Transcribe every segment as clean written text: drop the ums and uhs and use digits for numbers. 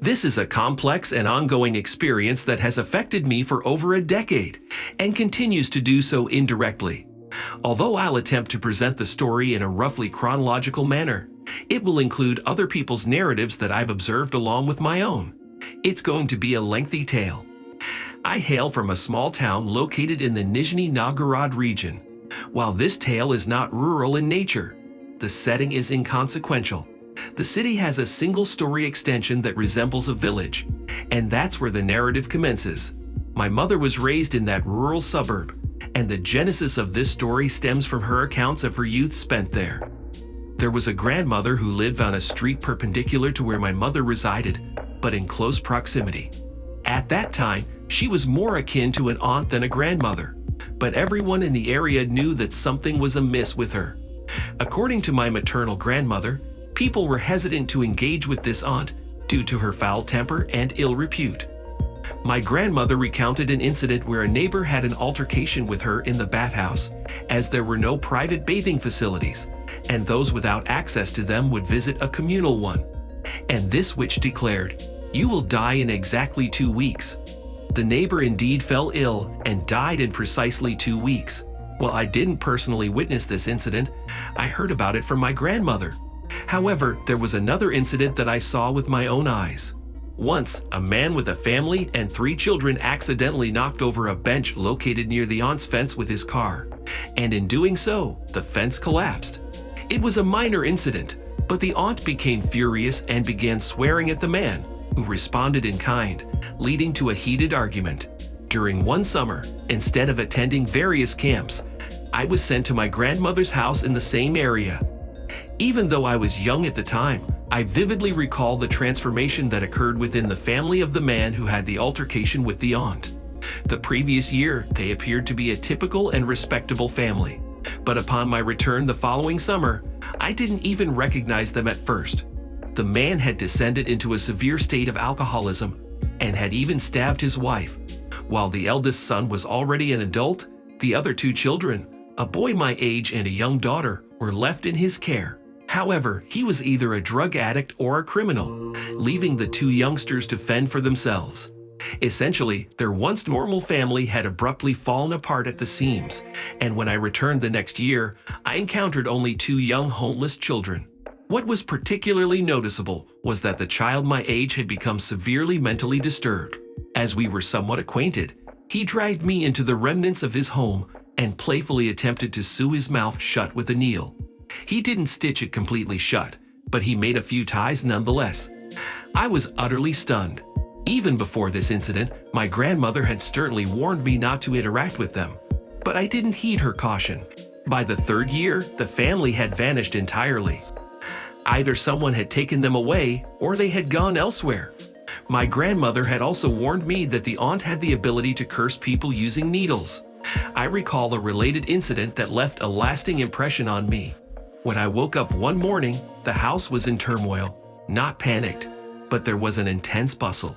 This is a complex and ongoing experience that has affected me for over a decade and continues to do so indirectly. Although I'll attempt to present the story in a roughly chronological manner, it will include other people's narratives that I've observed along with my own. It's going to be a lengthy tale. I hail from a small town located in the Nizhny Novgorod region. While this tale is not rural in nature, the setting is inconsequential. The city has a single-story extension that resembles a village, and that's where the narrative commences. My mother was raised in that rural suburb, and the genesis of this story stems from her accounts of her youth spent there. There was a grandmother who lived on a street perpendicular to where my mother resided, but in close proximity. At that time, she was more akin to an aunt than a grandmother, but everyone in the area knew that something was amiss with her. According to my maternal grandmother, people were hesitant to engage with this aunt due to her foul temper and ill repute. My grandmother recounted an incident where a neighbor had an altercation with her in the bathhouse, as there were no private bathing facilities, and those without access to them would visit a communal one. And this witch declared, "You will die in exactly 2 weeks." The neighbor indeed fell ill and died in precisely 2 weeks. While I didn't personally witness this incident, I heard about it from my grandmother. However, there was another incident that I saw with my own eyes. Once, a man with a family and 3 children accidentally knocked over a bench located near the aunt's fence with his car, and in doing so, the fence collapsed. It was a minor incident, but the aunt became furious and began swearing at the man, who responded in kind, leading to a heated argument. During one summer, instead of attending various camps, I was sent to my grandmother's house in the same area. Even though I was young at the time, I vividly recall the transformation that occurred within the family of the man who had the altercation with the aunt. The previous year, they appeared to be a typical and respectable family. But upon my return the following summer, I didn't even recognize them at first. The man had descended into a severe state of alcoholism and had even stabbed his wife. While the eldest son was already an adult, the other 2 children, a boy my age and a young daughter, were left in his care. However, he was either a drug addict or a criminal, leaving the 2 youngsters to fend for themselves. Essentially, their once normal family had abruptly fallen apart at the seams, and when I returned the next year, I encountered only 2 young homeless children. What was particularly noticeable was that the child my age had become severely mentally disturbed. As we were somewhat acquainted, he dragged me into the remnants of his home and playfully attempted to sew his mouth shut with a needle. He didn't stitch it completely shut, but he made a few ties nonetheless. I was utterly stunned. Even before this incident, my grandmother had sternly warned me not to interact with them, but I didn't heed her caution. By the 3rd year, the family had vanished entirely. Either someone had taken them away or they had gone elsewhere. My grandmother had also warned me that the aunt had the ability to curse people using needles. I recall a related incident that left a lasting impression on me. When I woke up one morning, the house was in turmoil, not panicked, but there was an intense bustle.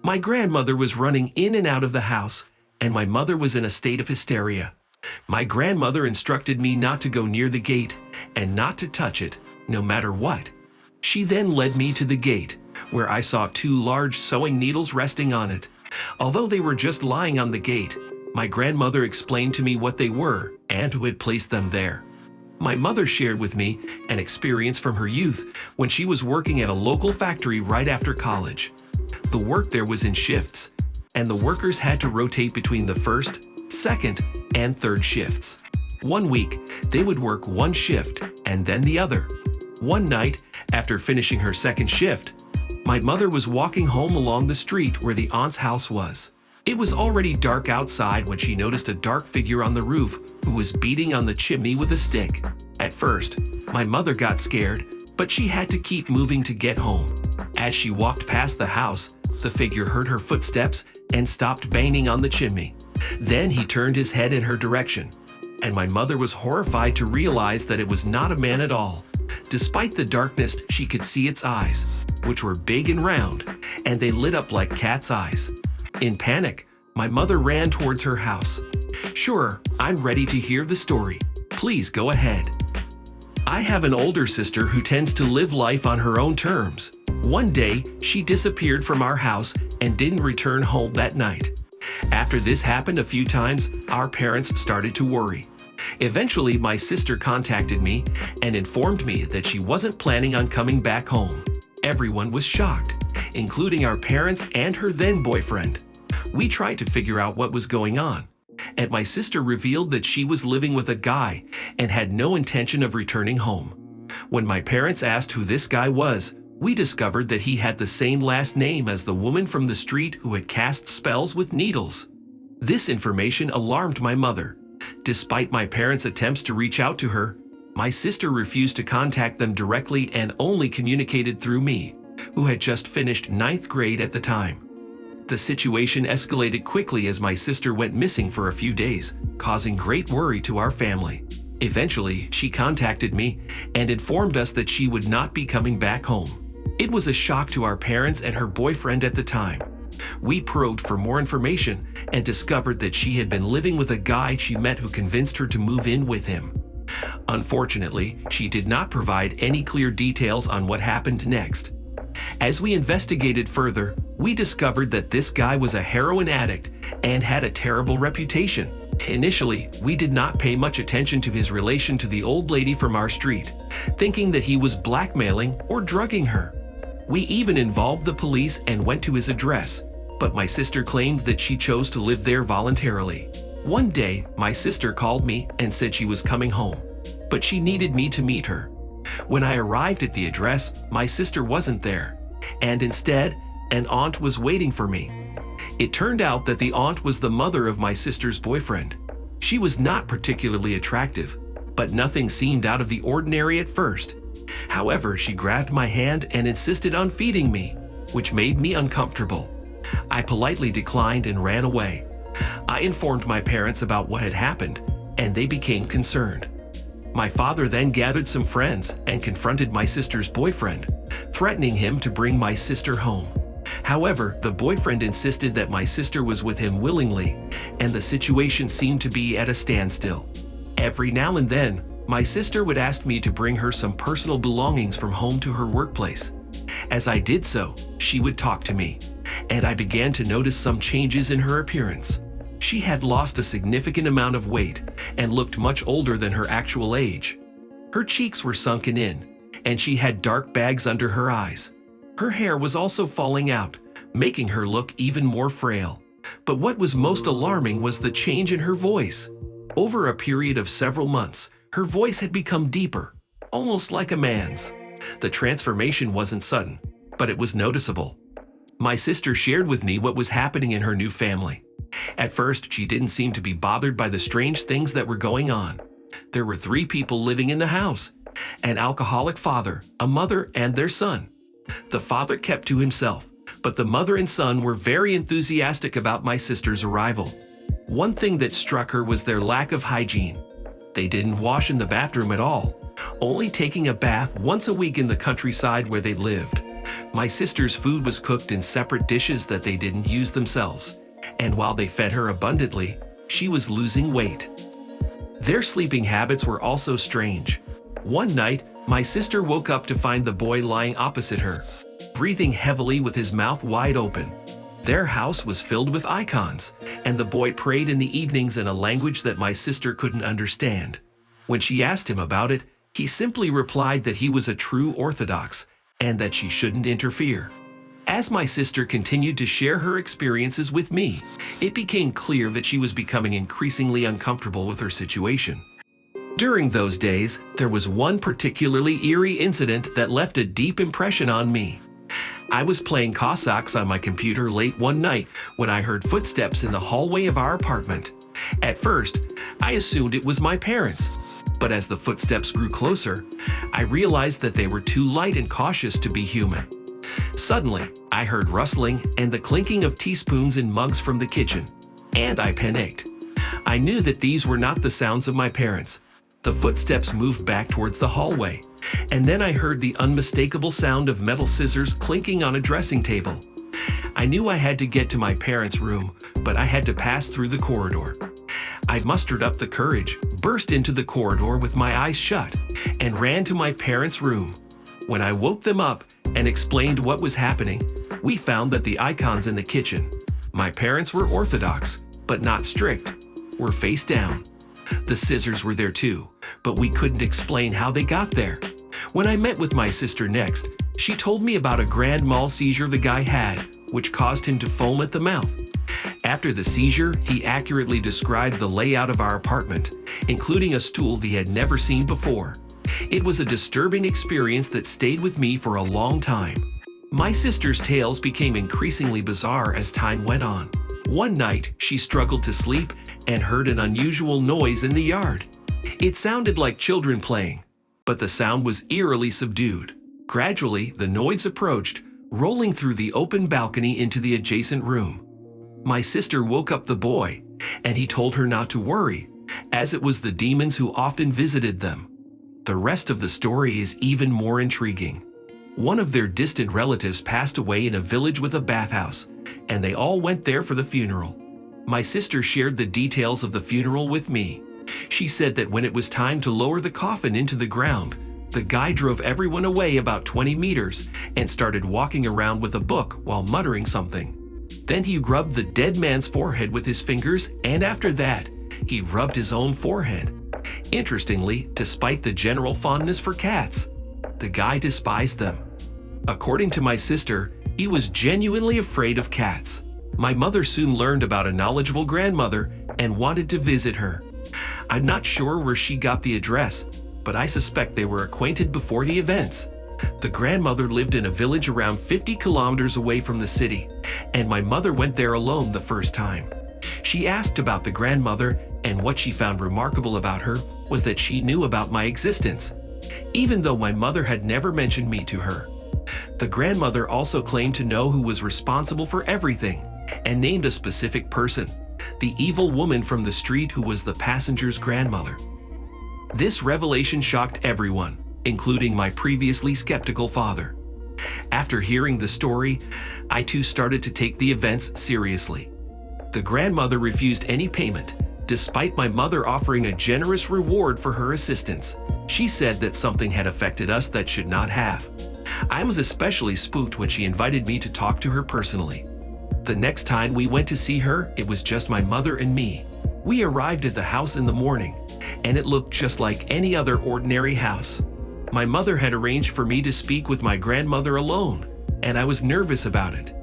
My grandmother was running in and out of the house, and my mother was in a state of hysteria. My grandmother instructed me not to go near the gate and not to touch it, no matter what. She then led me to the gate, where I saw 2 large sewing needles resting on it. Although they were just lying on the gate, my grandmother explained to me what they were and who had placed them there. My mother shared with me an experience from her youth when she was working at a local factory right after college. The work there was in shifts, and the workers had to rotate between the 1st, 2nd, and 3rd shifts. One week, they would work one shift and then the other. One night, after finishing her 2nd shift, my mother was walking home along the street where the aunt's house was. It was already dark outside when she noticed a dark figure on the roof who was beating on the chimney with a stick. At first, my mother got scared, but she had to keep moving to get home. As she walked past the house, the figure heard her footsteps and stopped banging on the chimney. Then he turned his head in her direction, and my mother was horrified to realize that it was not a man at all. Despite the darkness, she could see its eyes, which were big and round, and they lit up like cat's eyes. In panic, my mother ran towards her house. "Sure, I'm ready to hear the story. Please go ahead." I have an older sister who tends to live life on her own terms. One day, she disappeared from our house and didn't return home that night. After this happened a few times, our parents started to worry. Eventually, my sister contacted me and informed me that she wasn't planning on coming back home. Everyone was shocked, including our parents and her then boyfriend. We tried to figure out what was going on, and my sister revealed that she was living with a guy and had no intention of returning home. When my parents asked who this guy was, we discovered that he had the same last name as the woman from the street who had cast spells with needles. This information alarmed my mother. Despite my parents' attempts to reach out to her, my sister refused to contact them directly and only communicated through me, who had just finished 9th grade at the time. The situation escalated quickly as my sister went missing for a few days, causing great worry to our family. Eventually, she contacted me and informed us that she would not be coming back home. It was a shock to our parents and her boyfriend at the time. We probed for more information and discovered that she had been living with a guy she met who convinced her to move in with him. Unfortunately, she did not provide any clear details on what happened next. As we investigated further, we discovered that this guy was a heroin addict and had a terrible reputation. Initially, we did not pay much attention to his relation to the old lady from our street, thinking that he was blackmailing or drugging her. We even involved the police and went to his address, but my sister claimed that she chose to live there voluntarily. One day, my sister called me and said she was coming home, but she needed me to meet her. When I arrived at the address, my sister wasn't there, and instead, an aunt was waiting for me. It turned out that the aunt was the mother of my sister's boyfriend. She was not particularly attractive, but nothing seemed out of the ordinary at first. However, she grabbed my hand and insisted on feeding me, which made me uncomfortable. I politely declined and ran away. I informed my parents about what had happened, and they became concerned. My father then gathered some friends and confronted my sister's boyfriend, threatening him to bring my sister home. However, the boyfriend insisted that my sister was with him willingly, and the situation seemed to be at a standstill. Every now and then, my sister would ask me to bring her some personal belongings from home to her workplace. As I did so, she would talk to me, and I began to notice some changes in her appearance. She had lost a significant amount of weight and looked much older than her actual age. Her cheeks were sunken in, and she had dark bags under her eyes. Her hair was also falling out, making her look even more frail. But what was most alarming was the change in her voice. Over a period of several months, her voice had become deeper, almost like a man's. The transformation wasn't sudden, but it was noticeable. My sister shared with me what was happening in her new family. At first, she didn't seem to be bothered by the strange things that were going on. There were 3 people living in the house: an alcoholic father, a mother, and their son. The father kept to himself, but the mother and son were very enthusiastic about my sister's arrival. One thing that struck her was their lack of hygiene. They didn't wash in the bathroom at all, only taking a bath once a week in the countryside where they lived. My sister's food was cooked in separate dishes that they didn't use themselves, and while they fed her abundantly, she was losing weight. Their sleeping habits were also strange. One night, my sister woke up to find the boy lying opposite her, breathing heavily with his mouth wide open. Their house was filled with icons, and the boy prayed in the evenings in a language that my sister couldn't understand. When she asked him about it, he simply replied that he was a true Orthodox and that she shouldn't interfere. As my sister continued to share her experiences with me, it became clear that she was becoming increasingly uncomfortable with her situation. During those days, there was one particularly eerie incident that left a deep impression on me. I was playing Cossacks on my computer late one night when I heard footsteps in the hallway of our apartment. At first, I assumed it was my parents, but as the footsteps grew closer, I realized that they were too light and cautious to be human. Suddenly, I heard rustling and the clinking of teaspoons in mugs from the kitchen, and I panicked. I knew that these were not the sounds of my parents. The footsteps moved back towards the hallway, and then I heard the unmistakable sound of metal scissors clinking on a dressing table. I knew I had to get to my parents' room, but I had to pass through the corridor. I mustered up the courage, burst into the corridor with my eyes shut, and ran to my parents' room. When I woke them up and explained what was happening. We found that the icons in the kitchen, my parents were Orthodox, but not strict, were face down. The scissors were there too, but we couldn't explain how they got there. When I met with my sister next, she told me about a grand mal seizure the guy had, which caused him to foam at the mouth. After the seizure, he accurately described the layout of our apartment, including a stool he had never seen before. It was a disturbing experience that stayed with me for a long time. My sister's tales became increasingly bizarre as time went on. One night, she struggled to sleep and heard an unusual noise in the yard. It sounded like children playing, but the sound was eerily subdued. Gradually, the noise approached, rolling through the open balcony into the adjacent room. My sister woke up the boy, and he told her not to worry, as it was the demons who often visited them. The rest of the story is even more intriguing. One of their distant relatives passed away in a village with a bathhouse, and they all went there for the funeral. My sister shared the details of the funeral with me. She said that when it was time to lower the coffin into the ground, the guy drove everyone away about 20 meters and started walking around with a book while muttering something. Then he rubbed the dead man's forehead with his fingers, and after that, he rubbed his own forehead. Interestingly, despite the general fondness for cats, the guy despised them. According to my sister, he was genuinely afraid of cats. My mother soon learned about a knowledgeable grandmother and wanted to visit her. I'm not sure where she got the address, but I suspect they were acquainted before the events. The grandmother lived in a village around 50 kilometers away from the city, and my mother went there alone the first time. She asked about the grandmother, and what she found remarkable about her was that she knew about my existence, even though my mother had never mentioned me to her. The grandmother also claimed to know who was responsible for everything, and named a specific person, the evil woman from the street who was the passenger's grandmother. This revelation shocked everyone, including my previously skeptical father. After hearing the story, I too started to take the events seriously. The grandmother refused any payment, despite my mother offering a generous reward for her assistance. She said that something had affected us that should not have. I was especially spooked when she invited me to talk to her personally. The next time we went to see her, it was just my mother and me. We arrived at the house in the morning, and it looked just like any other ordinary house. My mother had arranged for me to speak with my grandmother alone, and I was nervous about it.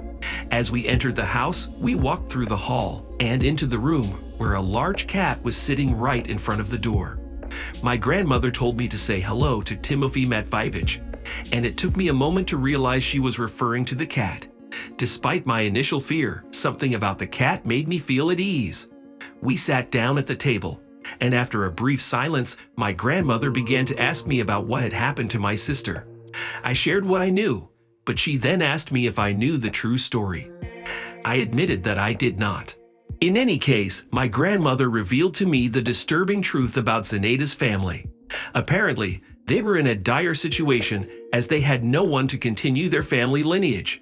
As we entered the house, we walked through the hall and into the room where a large cat was sitting right in front of the door. My grandmother told me to say hello to Timofey Matveyevich, and it took me a moment to realize she was referring to the cat. Despite my initial fear, something about the cat made me feel at ease. We sat down at the table, and after a brief silence, my grandmother began to ask me about what had happened to my sister. I shared what I knew, but she then asked me if I knew the true story. I admitted that I did not. In any case, my grandmother revealed to me the disturbing truth about Zenaida's family. Apparently, they were in a dire situation as they had no one to continue their family lineage.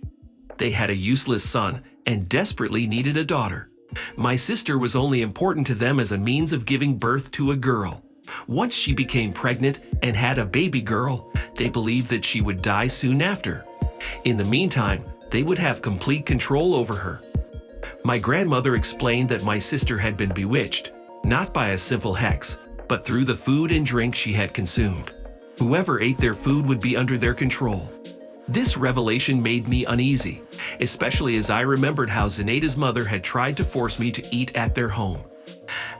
They had a useless son and desperately needed a daughter. My sister was only important to them as a means of giving birth to a girl. Once she became pregnant and had a baby girl, they believed that she would die soon after. In the meantime, they would have complete control over her. My grandmother explained that my sister had been bewitched, not by a simple hex, but through the food and drink she had consumed. Whoever ate their food would be under their control. This revelation made me uneasy, especially as I remembered how Zenaida's mother had tried to force me to eat at their home.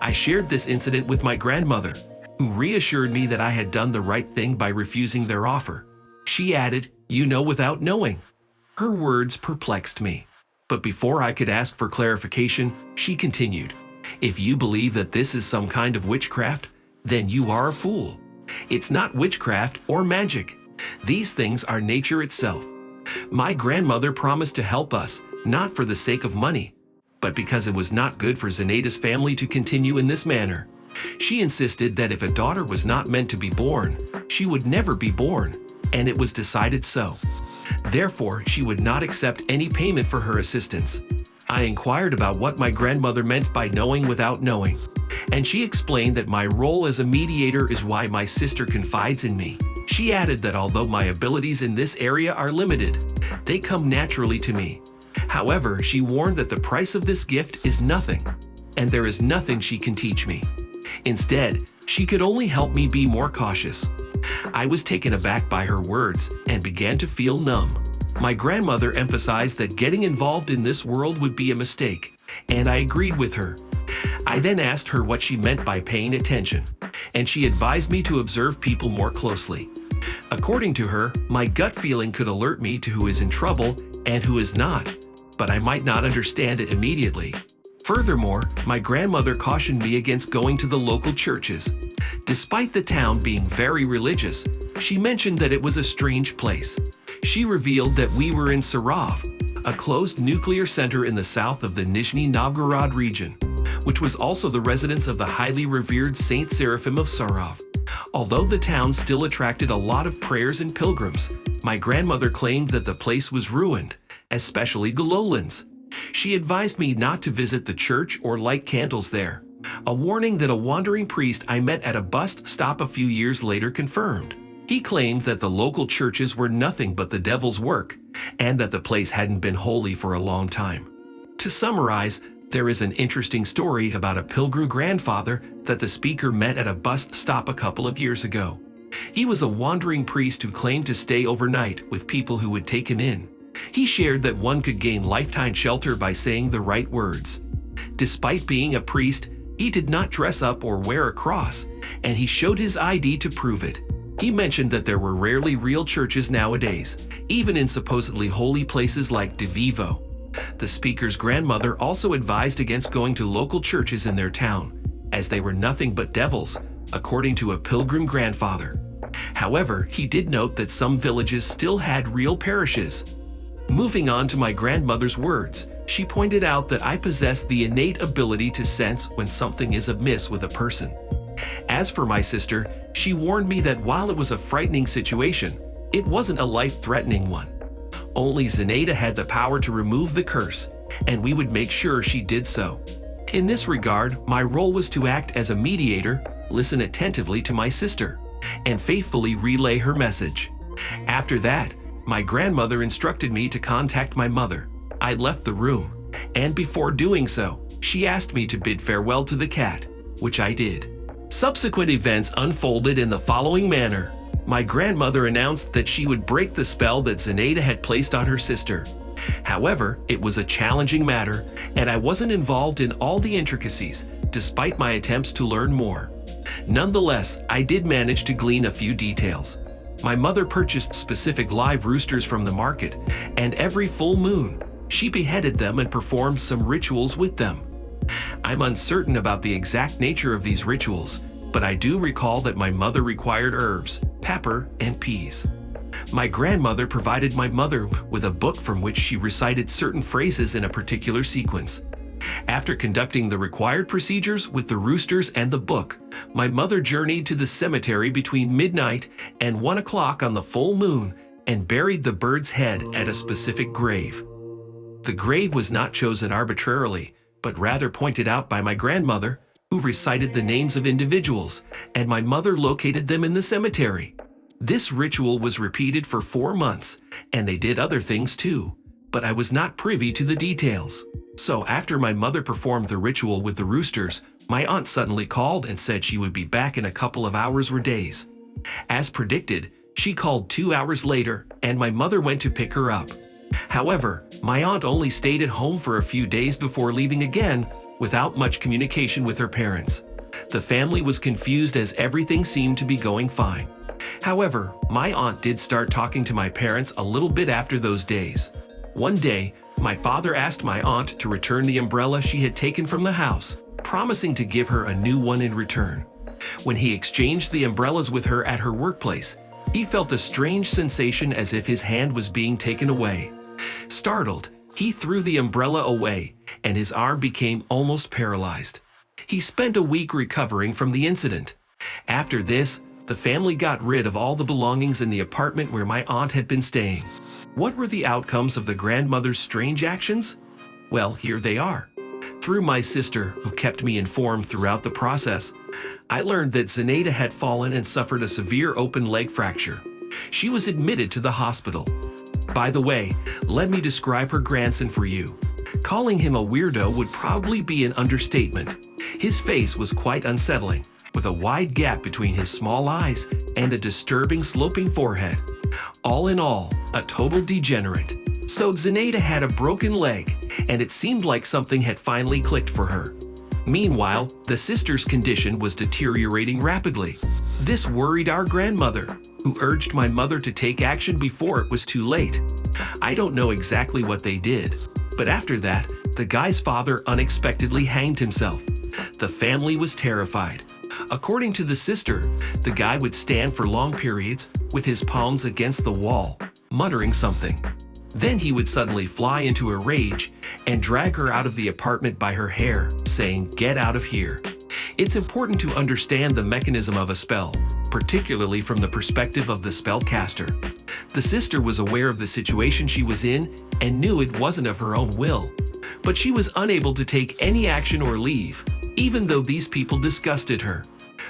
I shared this incident with my grandmother, who reassured me that I had done the right thing by refusing their offer. She added, "You know without knowing." Her words perplexed me. But before I could ask for clarification, she continued, "If you believe that this is some kind of witchcraft, then you are a fool. It's not witchcraft or magic. These things are nature itself." My grandmother promised to help us, not for the sake of money, but because it was not good for Zenaida's family to continue in this manner. She insisted that if a daughter was not meant to be born, she would never be born, and it was decided so. Therefore, she would not accept any payment for her assistance. I inquired about what my grandmother meant by knowing without knowing, and she explained that my role as a mediator is why my sister confides in me. She added that although my abilities in this area are limited, they come naturally to me. However, she warned that the price of this gift is nothing, and there is nothing she can teach me. Instead, she could only help me be more cautious. I was taken aback by her words and began to feel numb. My grandmother emphasized that getting involved in this world would be a mistake, and I agreed with her. I then asked her what she meant by paying attention, and she advised me to observe people more closely. According to her, my gut feeling could alert me to who is in trouble and who is not, but I might not understand it immediately. Furthermore, my grandmother cautioned me against going to the local churches. Despite the town being very religious, she mentioned that it was a strange place. She revealed that we were in Sarov, a closed nuclear center in the south of the Nizhny Novgorod region, which was also the residence of the highly revered Saint Seraphim of Sarov. Although the town still attracted a lot of prayers and pilgrims, my grandmother claimed that the place was ruined, especially the lowlands. She advised me not to visit the church or light candles there, a warning that a wandering priest I met at a bus stop a few years later confirmed. He claimed that the local churches were nothing but the devil's work, and that the place hadn't been holy for a long time. To summarize, there is an interesting story about a pilgrim grandfather that the speaker met at a bus stop a couple of years ago. He was a wandering priest who claimed to stay overnight with people who would take him in. He shared that one could gain lifetime shelter by saying the right words. Despite being a priest, he did not dress up or wear a cross, and he showed his ID to prove it. He mentioned that there were rarely real churches nowadays, even in supposedly holy places like Divivo. The speaker's grandmother also advised against going to local churches in their town, as they were nothing but devils, according to a pilgrim grandfather. However, he did note that some villages still had real parishes. Moving on to my grandmother's words, she pointed out that I possess the innate ability to sense when something is amiss with a person. As for my sister, she warned me that while it was a frightening situation, it wasn't a life-threatening one. Only Zenaida had the power to remove the curse, and we would make sure she did so. In this regard, my role was to act as a mediator, listen attentively to my sister, and faithfully relay her message. After that, my grandmother instructed me to contact my mother. I left the room, and before doing so, she asked me to bid farewell to the cat, which I did. Subsequent events unfolded in the following manner. My grandmother announced that she would break the spell that Zenaida had placed on her sister. However, it was a challenging matter, and I wasn't involved in all the intricacies, despite my attempts to learn more. Nonetheless, I did manage to glean a few details. My mother purchased specific live roosters from the market, and every full moon, she beheaded them and performed some rituals with them. I'm uncertain about the exact nature of these rituals, but I do recall that my mother required herbs, pepper, and peas. My grandmother provided my mother with a book from which she recited certain phrases in a particular sequence. After conducting the required procedures with the roosters and the book, my mother journeyed to the cemetery between midnight and 1 o'clock on the full moon and buried the bird's head at a specific grave. The grave was not chosen arbitrarily, but rather pointed out by my grandmother, who recited the names of individuals, and my mother located them in the cemetery. This ritual was repeated for 4 months, and they did other things too, but I was not privy to the details. So after my mother performed the ritual with the roosters, my aunt suddenly called and said she would be back in a couple of hours or days. As predicted, she called 2 hours later, and my mother went to pick her up. However, my aunt only stayed at home for a few days before leaving again, without much communication with her parents. The family was confused as everything seemed to be going fine. However, my aunt did start talking to my parents a little bit after those days. One day, my father asked my aunt to return the umbrella she had taken from the house, promising to give her a new one in return. When he exchanged the umbrellas with her at her workplace, he felt a strange sensation as if his hand was being taken away. Startled, he threw the umbrella away, and his arm became almost paralyzed. He spent a week recovering from the incident. After this, the family got rid of all the belongings in the apartment where my aunt had been staying. What were the outcomes of the grandmother's strange actions? Well, here they are. Through my sister, who kept me informed throughout the process, I learned that Zenaida had fallen and suffered a severe open leg fracture. She was admitted to the hospital. By the way, let me describe her grandson for you. Calling him a weirdo would probably be an understatement. His face was quite unsettling, with a wide gap between his small eyes and a disturbing sloping forehead. All in all, a total degenerate. So Zenaida had a broken leg, and it seemed like something had finally clicked for her. Meanwhile, the sister's condition was deteriorating rapidly. This worried our grandmother, who urged my mother to take action before it was too late. I don't know exactly what they did, but after that, the guy's father unexpectedly hanged himself. The family was terrified. According to the sister, the guy would stand for long periods with his palms against the wall, muttering something. Then he would suddenly fly into a rage and drag her out of the apartment by her hair, saying, "Get out of here." It's important to understand the mechanism of a spell, particularly from the perspective of the spellcaster. The sister was aware of the situation she was in and knew it wasn't of her own will, but she was unable to take any action or leave, even though these people disgusted her.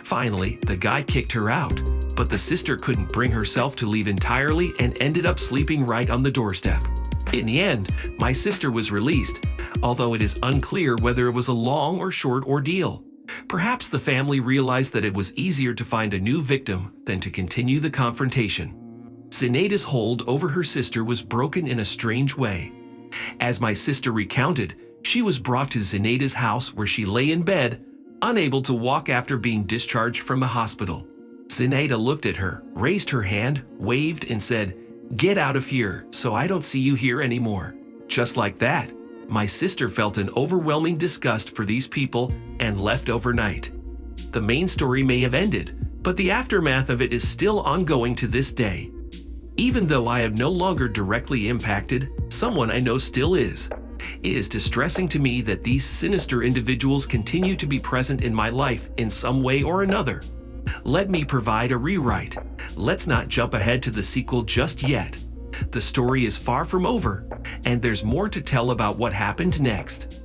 Finally, the guy kicked her out, but the sister couldn't bring herself to leave entirely and ended up sleeping right on the doorstep. In the end, my sister was released, although it is unclear whether it was a long or short ordeal. Perhaps the family realized that it was easier to find a new victim than to continue the confrontation. Zenaida's hold over her sister was broken in a strange way. As my sister recounted, she was brought to Zenaida's house where she lay in bed, unable to walk after being discharged from a hospital. Zenaida looked at her, raised her hand, waved, and said, "Get out of here, so I don't see you here anymore." Just like that, my sister felt an overwhelming disgust for these people and left overnight. The main story may have ended, but the aftermath of it is still ongoing to this day. Even though I am no longer directly impacted, someone I know still is. It is distressing to me that these sinister individuals continue to be present in my life in some way or another. Let me provide a rewrite. Let's not jump ahead to the sequel just yet. The story is far from over, and there's more to tell about what happened next.